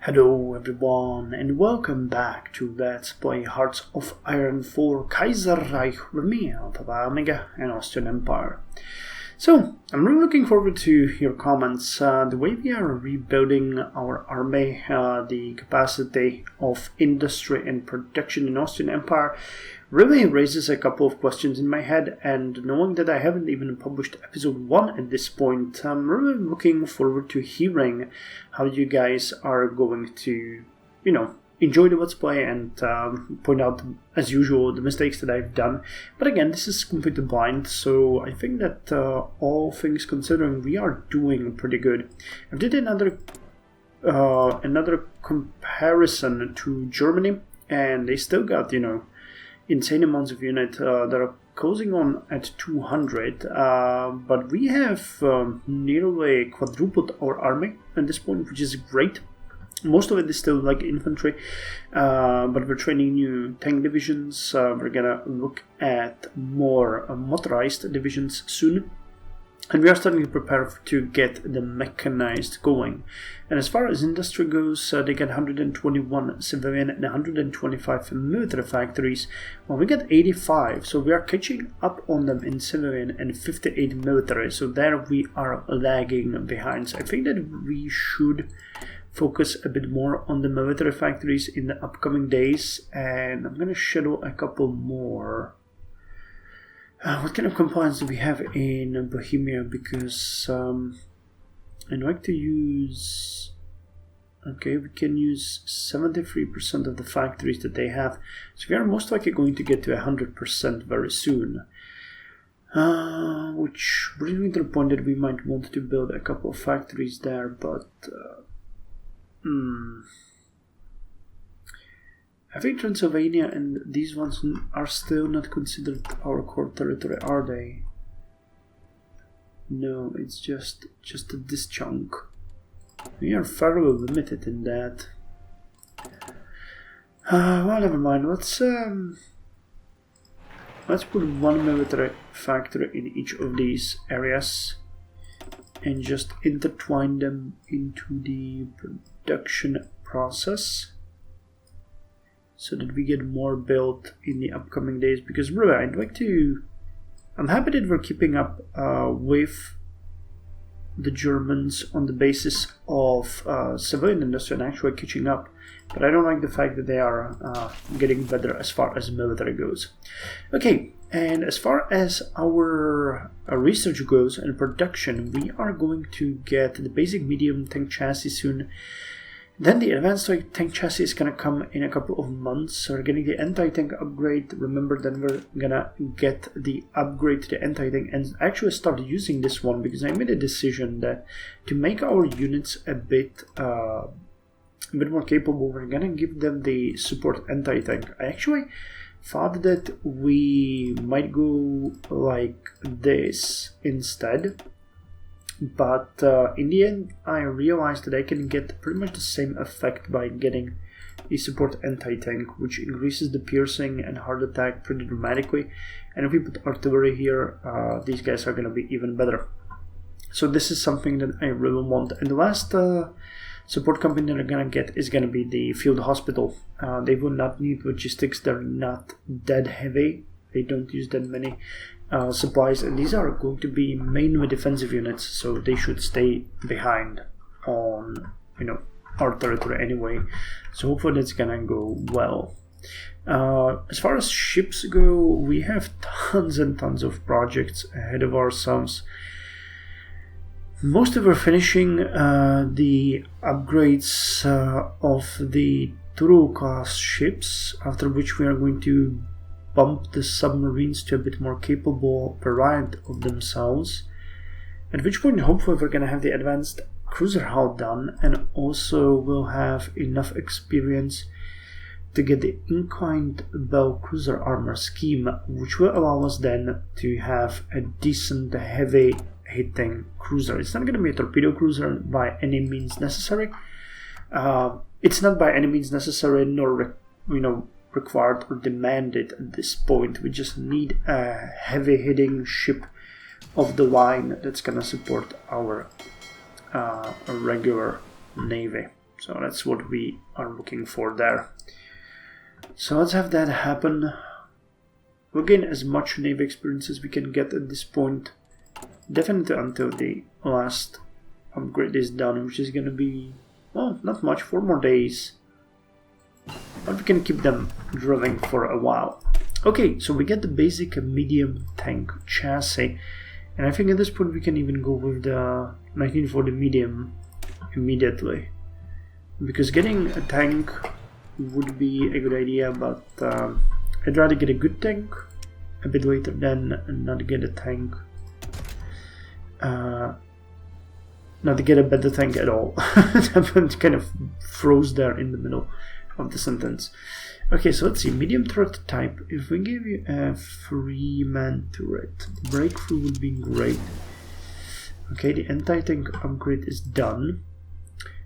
Hello everyone and welcome back to Let's Play Hearts of Iron for Kaiserreich Steam and Austrian Empire. So, I'm really looking forward to your comments. The way we are rebuilding our army, the capacity of industry and production in Austrian Empire really raises a couple of questions in my head, and knowing that I haven't even published episode 1 at this point, I'm really looking forward to hearing how you guys are going to, enjoy the Let's Play and point out, as usual, the mistakes that I've done. But again, this is completely blind, so I think that all things considering, we are doing pretty good. I did another comparison to Germany, and they still got, insane amounts of units that are closing on at 200, but we have nearly quadrupled our army at this point, which is great. Most of it is still like infantry, but we're training new tank divisions. We're gonna look at more motorized divisions soon. And we are starting to prepare to get the mechanized going. And as far as industry goes, they get 121 civilian and 125 military factories. Well, we get 85, so we are catching up on them in civilian and 58 military. So there we are lagging behind. So I think that we should focus a bit more on the military factories in the upcoming days. And I'm going to schedule a couple more. What kind of compliance do we have in Bohemia? Because I'd like to use... Okay, we can use 73% of the factories that they have. So we are most likely going to get to 100% very soon. Which brings me to the point that we might want to build a couple of factories there, but... I think Transylvania and these ones are still not considered our core territory, are they? No, it's just this chunk. We are fairly limited in that. Well, never mind. Let's put one military factory in each of these areas and just intertwine them into the production process, so that we get more built in the upcoming days. Because really, I'm happy that we're keeping up with the Germans on the basis of civilian industry and actually catching up. But I don't like the fact that they are getting better as far as military goes. Okay, and as far as our research goes and production, we are going to get the basic medium tank chassis soon. Then the advanced tank chassis is going to come in a couple of months. So we're getting the anti-tank upgrade. Remember, then we're going to get the upgrade to the anti-tank and actually start using this one, because I made a decision that to make our units a bit more capable, we're going to give them the support anti-tank. I actually thought that we might go like this instead. But in the end, I realized that I can get pretty much the same effect by getting a support anti-tank, which increases the piercing and heart attack pretty dramatically. And if we put artillery here, these guys are going to be even better. So this is something that I really want. And the last support company that I'm going to get is going to be the field hospital. They will not need logistics. They're not that heavy. They don't use that many supplies, and these are going to be mainly defensive units, so they should stay behind on our territory anyway. So hopefully that's gonna go well. As far as ships go, we have tons and tons of projects ahead of ourselves. Most of are finishing the upgrades of the Turu class ships, after which we are going to bump the submarines to a bit more capable variant of themselves, at which point hopefully we're going to have the advanced cruiser hull done, and also we'll have enough experience to get the inclined bell cruiser armor scheme, which will allow us then to have a decent heavy hitting cruiser. It's not going to be a torpedo cruiser by any means necessary. It's not by any means necessary nor required or demanded at this point. We just need a heavy hitting ship of the line that's gonna support our regular navy. So that's what we are looking for there. So let's have that happen. We'll gain as much Navy experience as we can get at this point. Definitely until the last upgrade is done, which is going to be, well, not much, 4 more days. But we can keep them drilling for a while. Okay, so we get the basic medium tank chassis. And I think at this point we can even go with the 1940 medium immediately. Because getting a tank would be a good idea, but I'd rather get a good tank a bit later than not get a tank. Not to get a better tank at all. That kind of froze there in the middle of the sentence. Okay, so let's see, medium turret type. If we give you a 3-man turret, breakthrough would be great. Okay, the anti-tank upgrade is done.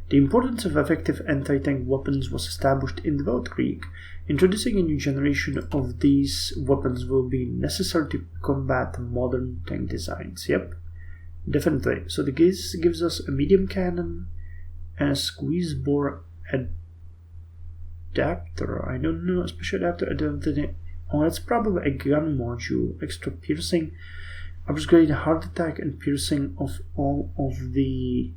The importance of effective anti-tank weapons was established in the Weltkrieg. Introducing a new generation of these weapons will be necessary to combat modern tank designs. Yep, definitely. So this gives us a medium cannon and a squeeze bore adapter. I don't know, a special adapter. I don't think. Oh, it's probably a gun module. Extra piercing, upgrade heart attack and piercing of all of the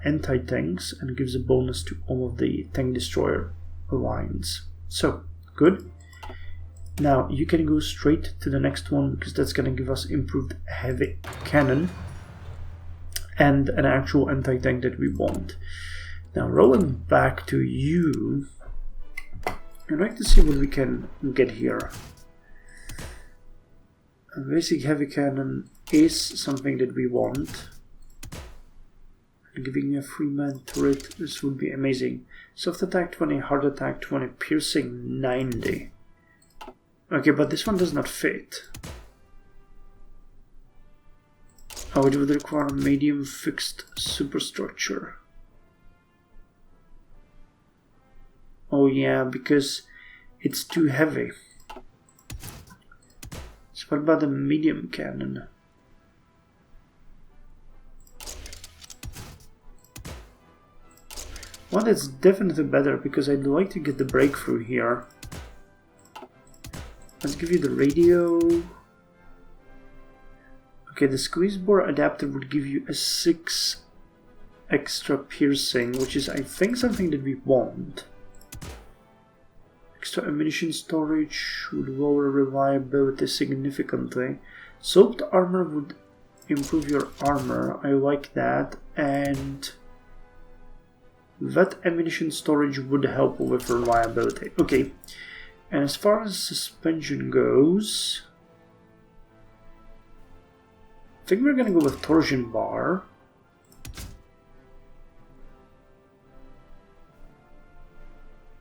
anti-tanks, and gives a bonus to all of the tank destroyer lines. So good. Now you can go straight to the next one, because that's going to give us improved heavy cannon and an actual anti-tank that we want. Now rolling back to you, I'd like to see what we can get here. A basic heavy cannon is something that we want. Giving a 3-man turret, this would be amazing. Soft attack 20, hard attack 20, piercing 90. Okay, but this one does not fit. Oh, it would require a medium fixed superstructure. Oh yeah, because it's too heavy. So what about the medium cannon? Well, that's definitely better, because I'd like to get the breakthrough here. Let's give you the radio. Okay, the squeeze bore adapter would give you a 6 extra piercing, which is, I think, something that we want. Extra ammunition storage would lower reliability significantly. Soaked armor would improve your armor. I like that. And that ammunition storage would help with reliability. Okay, and as far as suspension goes, I think we're gonna go with torsion bar.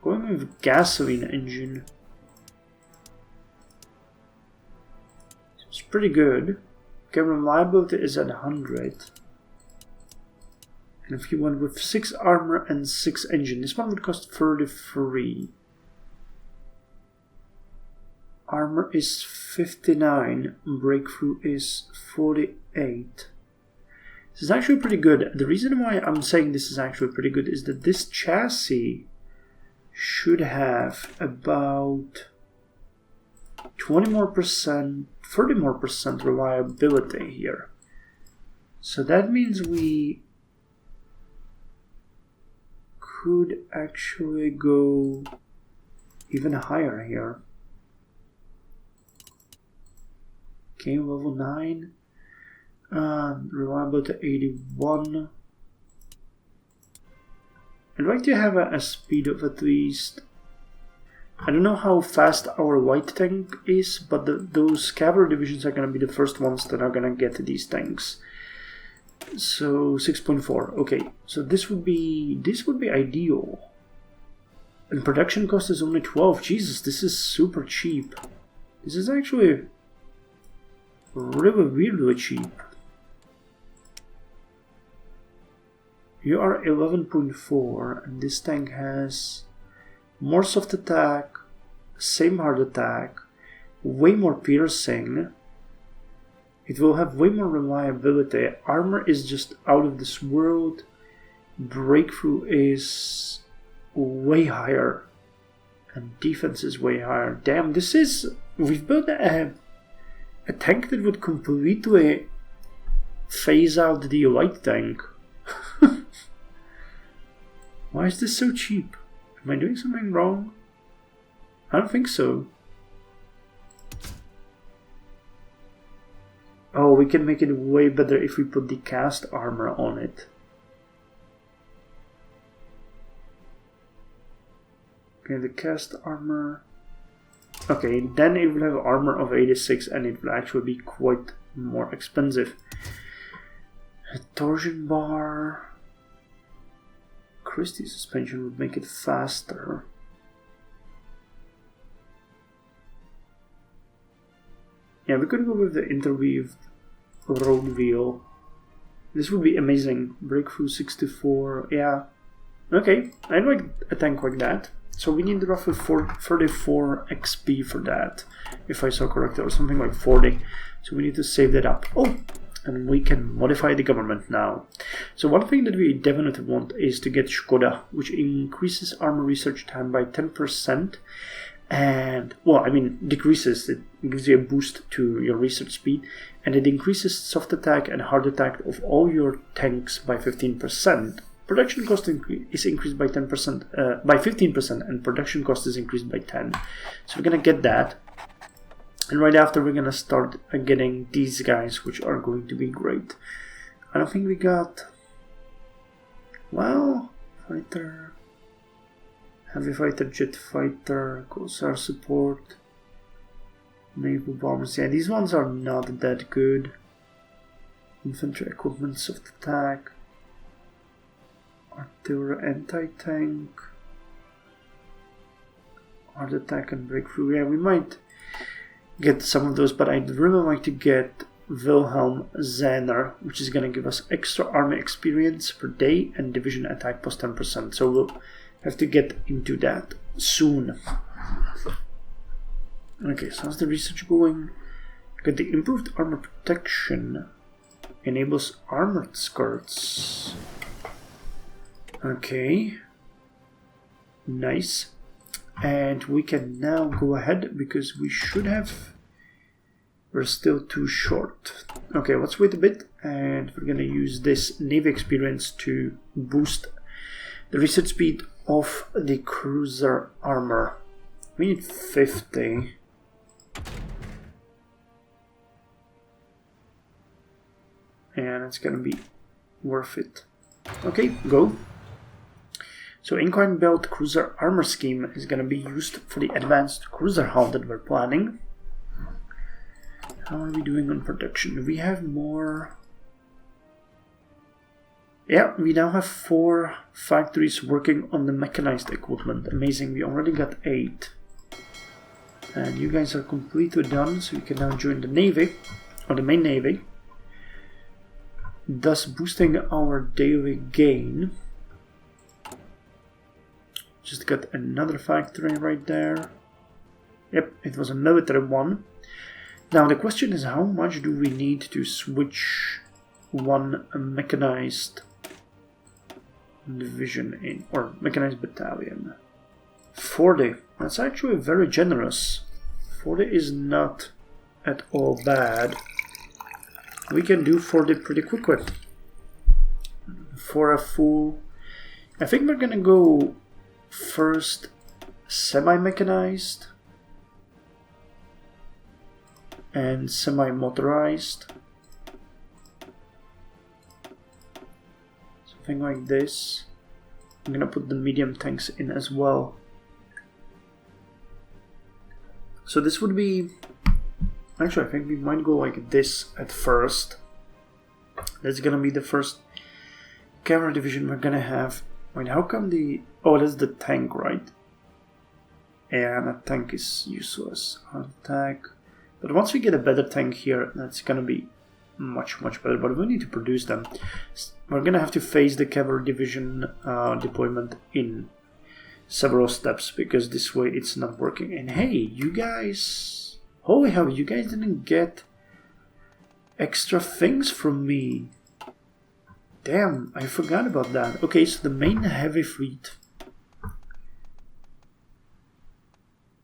Going with gasoline engine. It's pretty good. Okay, reliability is at 100. And if you went with 6 armor and 6 engine, this one would cost 33. Armor is 59, breakthrough is 48. This is actually pretty good. The reason why I'm saying this is actually pretty good is that this chassis should have about 20 more percent, 30 more percent reliability here. So that means we could actually go even higher here. Okay, level 9. Reliability 81. I'd like to have a speed of at least... I don't know how fast our white tank is, but those cavalry divisions are going to be the first ones that are going to get these tanks. So 6.4. Okay, so this would be ideal. And production cost is only 12. Jesus, this is super cheap. This is actually really weirdly cheap. You are 11.4, and this tank has more soft attack, same hard attack, way more piercing. It will have way more reliability. Armor is just out of this world. breakthrough is way higher. And defense is way higher. Damn, this is... We've built a tank that would completely phase out the light tank. Why is this so cheap? Am I doing something wrong? I don't think so. Oh, we can make it way better if we put the cast armor on it. Okay, the cast armor. Okay, then it will have armor of 86 and it will actually be quite more expensive. A torsion bar. Christie suspension would make it faster. Yeah, we could go with the interweaved road wheel. This would be amazing. Breakthrough 64. Yeah. Okay, I'd like a tank like that. So we need roughly 34 XP for that, if I saw correctly, or something like 40. So we need to save that up. Oh, and we can modify the government now. So one thing that we definitely want is to get Škoda, which increases armor research time by 10%. And, well, I mean, decreases, it gives you a boost to your research speed, and it increases soft attack and hard attack of all your tanks by 15%. Production cost is increased by 10%, by 15%, and production cost is increased by 10. So we're gonna get that, and right after we're gonna start getting these guys, which are going to be great. I don't think we got, well, fighter, heavy fighter, jet fighter, Corsair support, naval bombers. Yeah, these ones are not that good. Infantry equipment, soft attack. Artillery anti-tank, hard attack and breakthrough. Yeah, we might get some of those, but I'd really like to get Wilhelm Zahner, which is going to give us extra army experience per day and division attack plus 10%. So we'll have to get into that soon. Okay, so how's the research going? Got the improved armor protection, enables armored skirts. Okay, nice. And we can now go ahead because we should have... We're still too short. Okay, let's wait a bit and we're gonna use this Navy experience to boost the research speed of the cruiser armor. We need 50. And it's gonna be worth it. Okay, go. So incline belt cruiser armor scheme is going to be used for the advanced cruiser hull that we're planning. How are we doing on production? We have more... Yeah, we now have 4 factories working on the mechanized equipment. Amazing, we already got 8. And you guys are completely done, so you can now join the Navy, or the main Navy. Thus boosting our daily gain. Just got another factory right there. Yep, it was a military one. Now the question is, how much do we need to switch one mechanized division in, or mechanized battalion? 40. That's actually very generous. 40 is not at all bad. We can do 40 pretty quickly. For a full... I think we're gonna go first semi-mechanized and semi-motorized. Something like this. I'm gonna put the medium tanks in as well. So this would be... Actually, I think we might go like this at first. That's gonna be the first cavalry division we're gonna have. Wait, how come the... Oh, that's the tank, right? Yeah, that tank is useless. Hard attack. But once we get a better tank here, that's gonna be much, much better. But we need to produce them. We're gonna have to phase the cavalry division deployment in several steps, because this way it's not working. And hey, you guys... Holy hell, you guys didn't get extra things from me. damn, I forgot about that. Okay, so the main heavy fleet.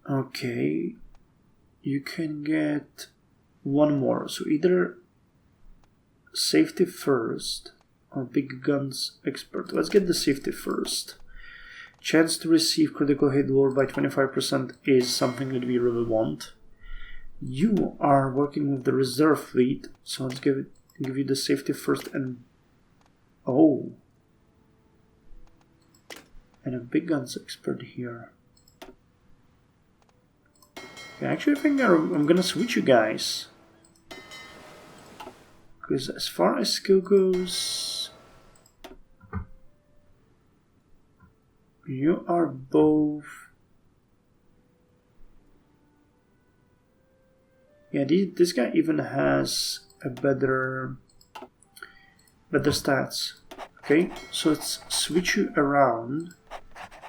Okay, you can get one more. So either safety first or big guns expert. Let's get the safety first. Chance to receive critical hit lower by 25% is something that we really want. You are working with the reserve fleet, so let's give you the safety first and and a big guns expert here. Okay, actually I think I'm gonna switch you guys. Because as far as skill goes, you are both... Yeah, this guy even has a better stats. Okay, so let's switch you around.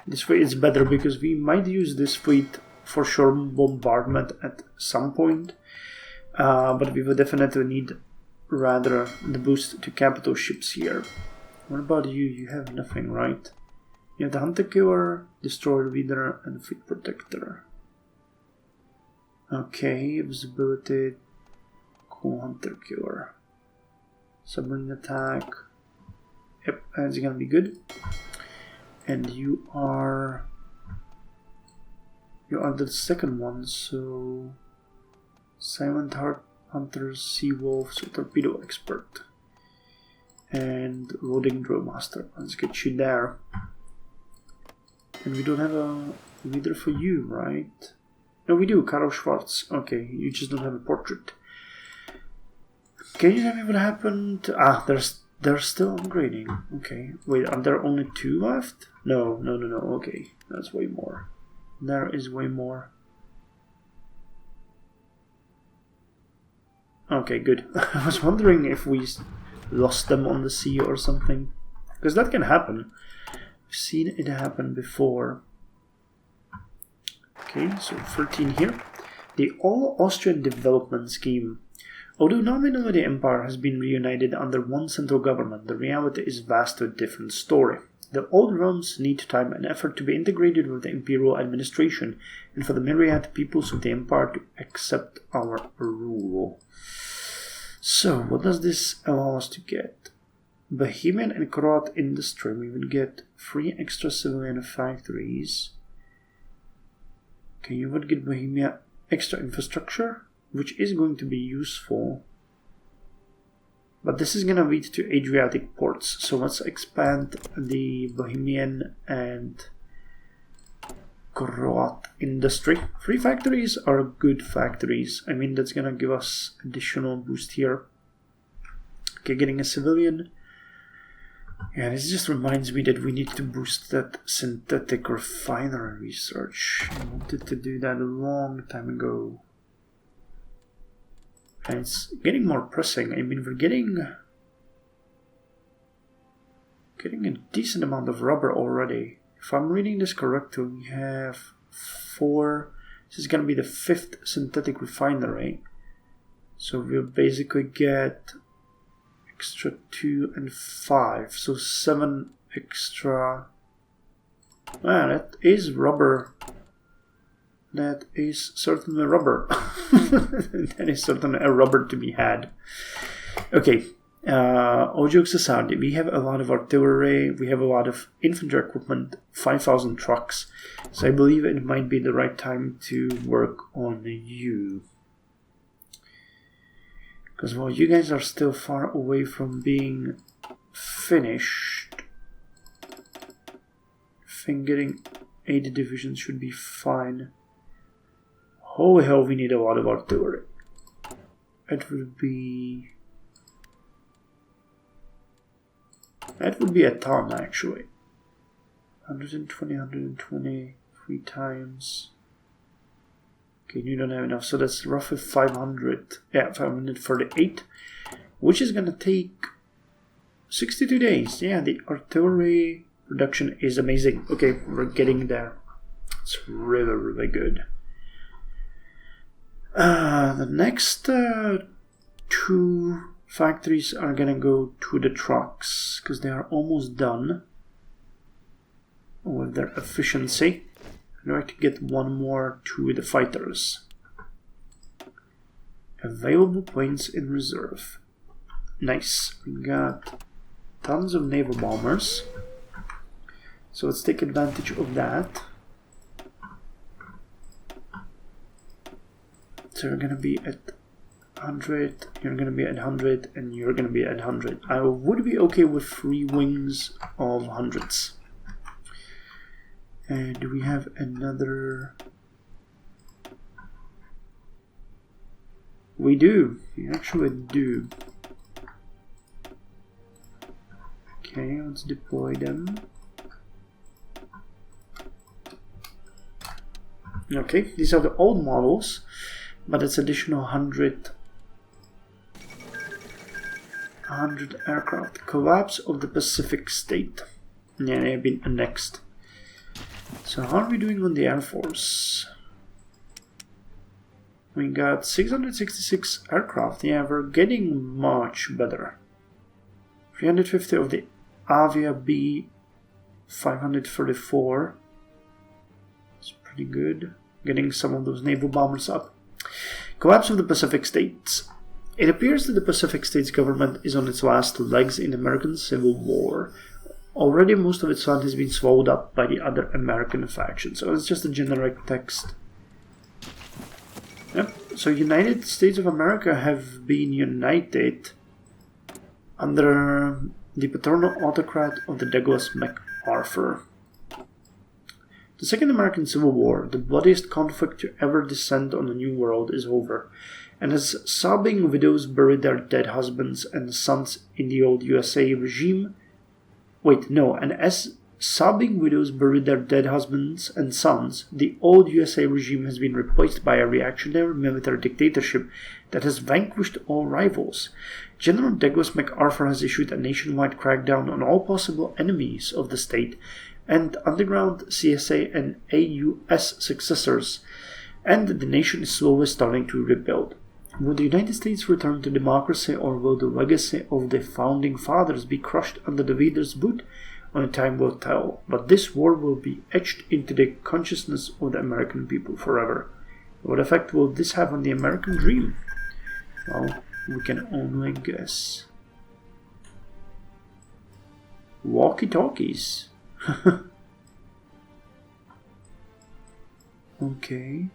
This way it's better because we might use this fleet for sure bombardment at some point. But we will definitely need rather the boost to capital ships here. What about you? You have nothing, right? You have the Hunter Killer, Destroyer Leader, and Fleet Protector. Okay, visibility, cool Hunter Killer. Submarine attack. Yep, that's gonna be good. And you are the second one, so Silent Heart Hunters, Sea Wolf, so Torpedo Expert. And Loading Drill Master. Let's get you there. And we don't have a leader for you, right? No, we do, Karl Schwarz. Okay, you just don't have a portrait. Can you tell me what happened? Ah, they're still upgrading. Okay. Wait, are there only 2 left? No. Okay, that's way more. There is way more. Okay, good. I was wondering if we lost them on the sea or something. Because that can happen. I've seen it happen before. Okay, so 13 here. The All-Austrian Development Scheme. Although nominally the empire has been reunited under one central government, the reality is vastly different story. The old realms need time and effort to be integrated with the imperial administration, and for the myriad peoples of the empire to accept our rule. So, what does this allow us to get? Bohemian and Croat industry. We will get 3 extra civilian factories. Okay, you would get Bohemia extra infrastructure, which is going to be useful. But this is going to lead to Adriatic ports. So let's expand the Bohemian and Croat industry. 3 factories are good factories. I mean, that's going to give us additional boost here. Okay, getting a civilian. Yeah, this just reminds me that we need to boost that synthetic refinery research. I wanted to do that a long time ago. And it's getting more pressing. I mean, we're getting a decent amount of rubber already. If I'm reading this correctly, we have 4. This is going to be the 5th synthetic refinery. So we'll basically get extra 2 and 5. So 7 extra. Ah, that is rubber. That is certainly rubber. That is certainly a rubber to be had. Okay, all jokes aside, we have a lot of artillery, we have a lot of infantry equipment, 5,000 trucks. So I believe it might be the right time to work on you. Because while you guys are still far away from being finished, I think getting 80 divisions should be fine. Holy hell, we need a lot of artillery. That would be a ton, actually. 120, 3 times. Okay, you don't have enough, so that's roughly 500. Yeah, 538, which is gonna take 62 days. Yeah, the artillery production is amazing. Okay, we're getting there. It's really, really good. The next 2 factories are gonna go to the trucks because they are almost done with their efficiency. I'd like to get one more to the fighters. Available planes in reserve. Nice. We got tons of naval bombers. So let's take advantage of that. So you're gonna be at 100, you're gonna be at 100, and you're gonna be at 100. I would be okay with 3 wings of hundreds. And do we have another? We do. We actually do. Okay, let's deploy them. Okay, these are the old models, but it's additional 100 aircraft. Collapse of the Pacific state. Yeah, they have been annexed. So how are we doing on the Air Force? We got 666 aircraft. Yeah, we're getting much better. 350 of the Avia B 534. It's pretty good. Getting some of those naval bombers up. Collapse of the Pacific states. It appears that the Pacific states government is on its last legs in the American Civil War. Already most of its land has been swallowed up by the other American factions. So it's just a generic text. Yep. So United States of America have been united under the paternal autocrat of the Douglas MacArthur. The Second American Civil War, the bloodiest conflict to ever descend on the New World, is over, and as sobbing widows bury their dead husbands and sons in the old USA regime, and as sobbing widows bury their dead husbands and sons, the old USA regime has been replaced by a reactionary military dictatorship that has vanquished all rivals. General Douglas MacArthur has issued a nationwide crackdown on all possible enemies of the state, and underground CSA and AUS successors, and the nation is slowly starting to rebuild. Will the United States return to democracy, or will the legacy of the Founding Fathers be crushed under the leader's boot? Only time will tell, but this war will be etched into the consciousness of the American people forever. What effect will this have on the American dream? Well, we can only guess. Walkie-talkies. Okay.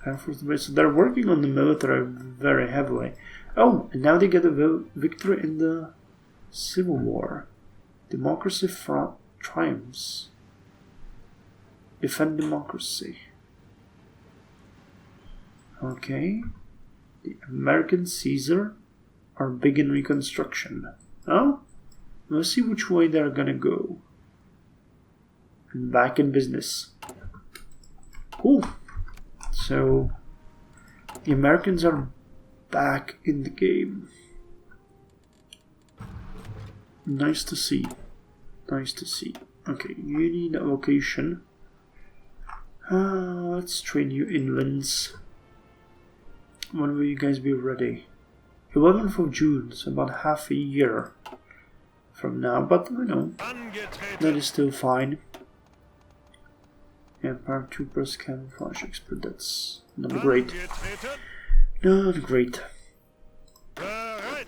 Air Force Base. So they're working on the military very heavily. Oh, and now they get a victory in the Civil War. Democracy triumphs. Defend democracy. Okay. The American Caesar are big in Reconstruction. Oh? Let's see which way they're gonna go. And back in business. Cool. So, the Americans are back in the game. Nice to see. Nice to see. Okay, you need a location. Let's train you inlands. When will you guys be ready? 11th of June, so about half a year from now, but you know, that is still fine. Yeah, paratroopers, camouflage expert, that's not great. Not great. But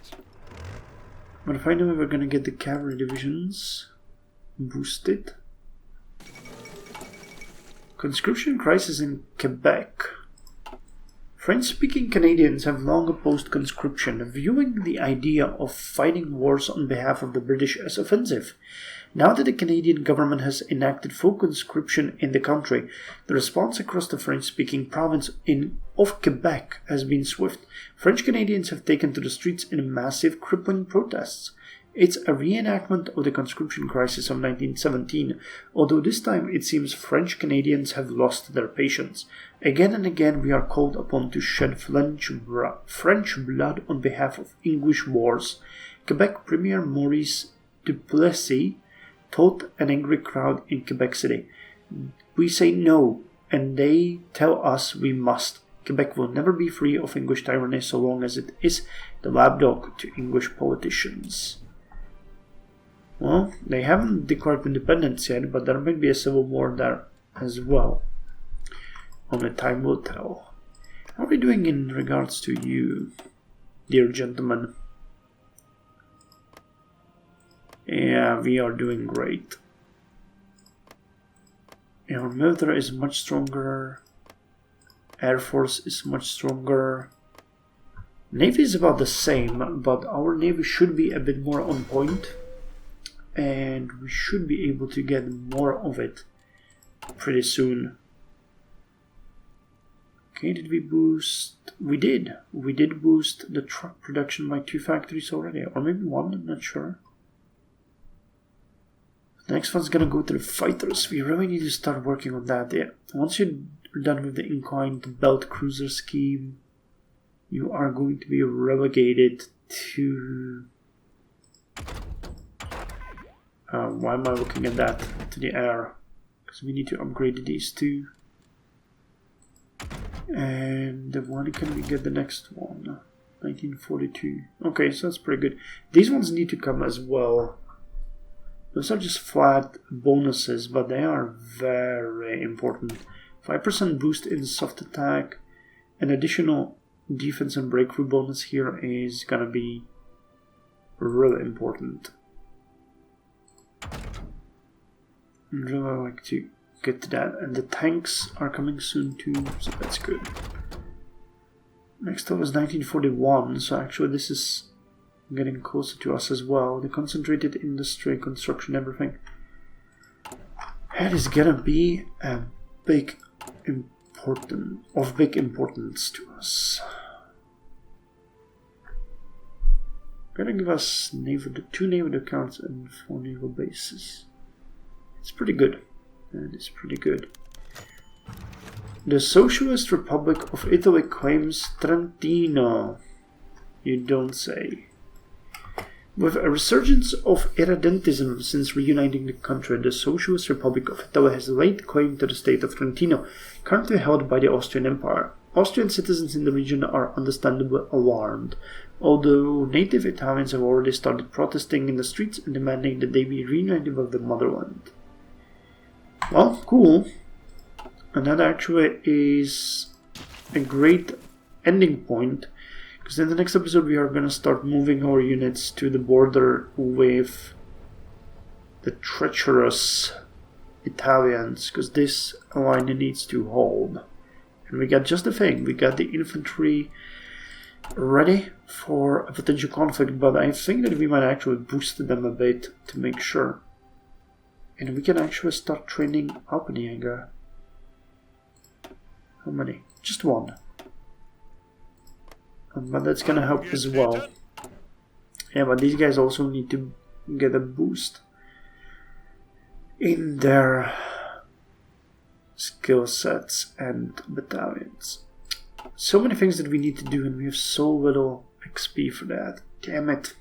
finally we're gonna get the cavalry divisions boosted. Conscription crisis in Quebec. French-speaking Canadians have long opposed conscription, viewing the idea of fighting wars on behalf of the British as offensive. Now that the Canadian government has enacted full conscription in the country, the response across the French-speaking province of Quebec has been swift. French Canadians have taken to the streets in massive, crippling protests. It's a reenactment of the conscription crisis of 1917, although this time it seems French Canadians have lost their patience. Again and again we are called upon to shed French blood on behalf of English wars. Quebec Premier Maurice Duplessis told an angry crowd in Quebec City, "We say no, and they tell us we must. Quebec will never be free of English tyranny so long as it is the lapdog to English politicians. Well, they haven't declared independence yet, but there might be a civil war there as well. Only time will tell. How are we doing in regards to you, dear gentlemen? Yeah, we are doing great. Our military is much stronger. Air Force is much stronger. Navy is about the same, but our Navy should be a bit more on point. And we should be able to get more of it pretty soon. Okay, did we boost? We did. We did boost the truck production by 2 factories already. Or maybe 1, I'm not sure. The next one's gonna go to the fighters. We really need to start working on that. Yeah. Once you're done with the inclined belt cruiser scheme, you are going to be relegated to... why am I looking at that? To the air. Because we need to upgrade these 2. And when can we get the next one? 1942. Okay, so that's pretty good. These ones need to come as well. Those are just flat bonuses, but they are very important. 5% boost in soft attack. An additional defense and breakthrough bonus here is gonna be really important. I'd really like to get to that. And the tanks are coming soon too, so that's good. Next up is 1941, so actually this is getting closer to us as well. The concentrated industry, construction, everything. That is gonna be a big importance to us. Gonna give us 2 naval accounts and 4 naval bases. It's pretty good. That is pretty good. The Socialist Republic of Italy claims Trentino. You don't say. With a resurgence of irredentism since reuniting the country, the Socialist Republic of Italy has laid claim to the state of Trentino, currently held by the Austrian Empire. Austrian citizens in the region are understandably alarmed, although native Italians have already started protesting in the streets and demanding that they be reunited with the motherland. Well, cool. And that actually is a great ending point. Because in the next episode we are going to start moving our units to the border with the treacherous Italians, because this line needs to hold. And we got just the thing, we got the infantry ready for a potential conflict, but I think that we might actually boost them a bit to make sure. And we can actually start training Alpenjäger. How many? Just 1. But that's gonna help as well. Yeah, but these guys also need to get a boost in their skill sets and battalions. So many things that we need to do, and we have so little XP for that. Damn it.